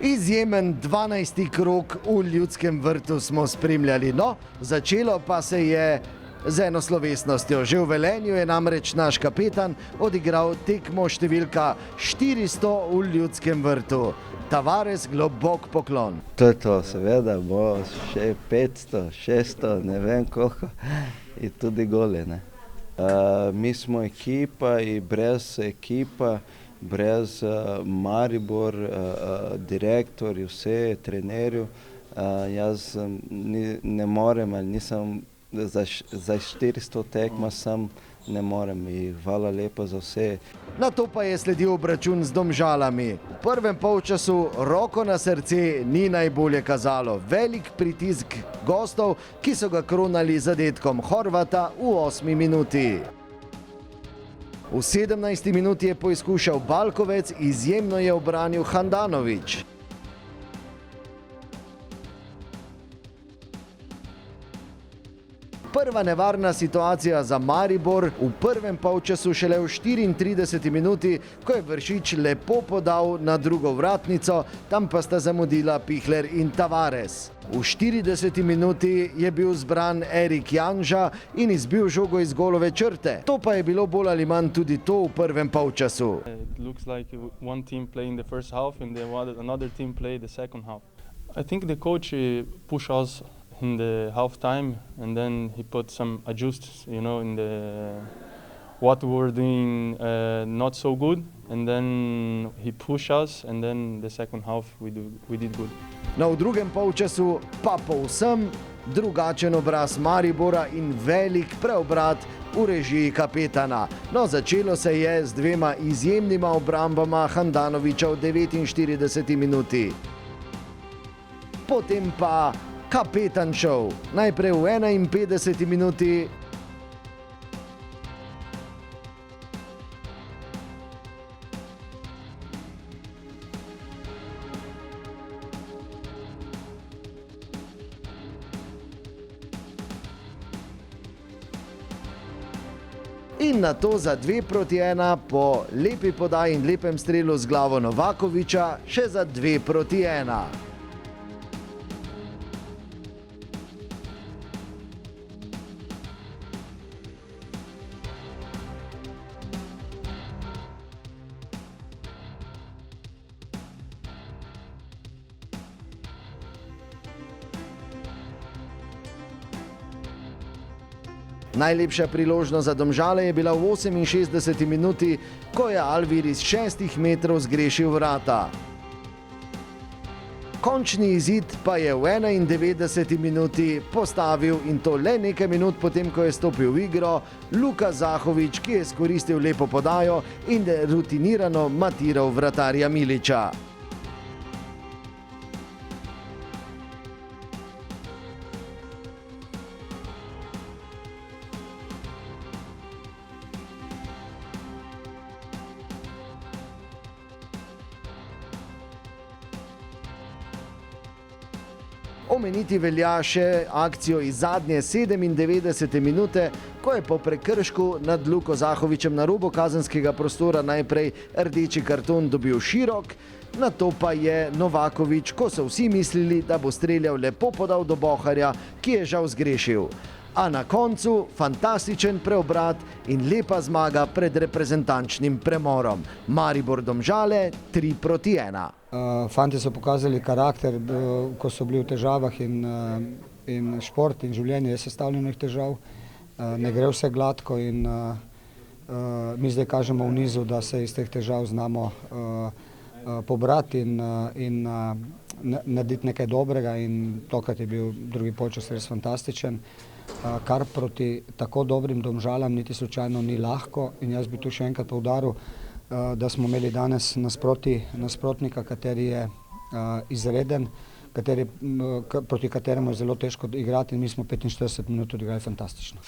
Izjemen 12. krog v Ljudskem vrtu smo spremljali, no, začelo pa se je z eno slovesnostjo. Že v Velenju je namreč naš kapetan odigral tekmo številka 400 v Ljudskem vrtu. Tavares, globok poklon. To je to, seveda bo še 500, 600, ne vem koliko, in tudi gole, ne. Mi smo ekipa in brez ekipa, brez Maribor, direktorji, vse, trenerju, jaz ne morem ali nisem za 400 tekma sam ne morem in hvala lepa za vse. Nato pa je sledil obračun z Domžalami. V prvem polčasu roko na srce ni najbolje kazalo. Velik pritisk gostov, ki so ga kronali z zadetkom Horvata v 8. minuti. V 17. minuti je poizkušal Balkovec, izjemno je obranil Handanović. Prva nevarna situacija za Maribor v prvem polčasu šele v 34. minuti, ko je Vršič lepo podal na drugo vratnico, tam pa sta zamudila Pihler in Tavares. V 40. minuti je bil zbran Erik Janža in izbil žogo iz golove črte. To pa je bilo bolj ali manj tudi to v prvem polčasu. In the half time, and then he put some adjusts, in the what we were doing not so good, and then he pushed us, and then the second half we did good. No, v drugem polčasu pa povsem drugačen obraz Maribora in velik preobrat v režiji kapetana. No, začelo se je z dvema izjemnima obrambama Handanovića v 49. minuti. Potem pa kapetan šov. Najprej v 51. minuti. In nato za 2:1 po lepi podaji in lepem strelu z glavo Novakovića še za 2:1. Najlepša priložnost za Domžale je bila v 68. minuti, ko je Alvir iz 6 metrov zgrešil vrata. Končni izid pa je v 91. minuti postavil, in to le nekaj minut potem, ko je stopil v igro, Luka Zahović, ki je izkoristil lepo podajo in rutinirano matiral vratarja Milića. Omeniti velja še akcijo iz zadnje 97. minute, ko je po prekršku nad Luko Zahovićem na robu kazenskega prostora najprej rdeči karton dobil Širok, nato pa je Novaković, ko so vsi mislili, da bo streljal, lepo podal do Boharja, ki je žal zgrešil. A na koncu fantastičen preobrat in lepa zmaga pred reprezentančnim premorom. Maribor Domžale 3:1. Fantje so pokazali karakter, ko so bili v težavah, in šport in življenje je sestavljeno težav. Ne gre vse gladko in mi zdaj kažemo v nizu, da se iz teh težav znamo pobrati in narediti nekaj dobrega, in tokrat je bil drugi polčas res fantastičen. Kar proti tako dobrim Domžalam niti slučajno ni lahko, in jaz bi tu še enkrat poudaril, da smo imeli danes nasprotnika, kateri je izreden, proti kateremu je zelo težko igrati, in mi smo 45 minut odigrali fantastično.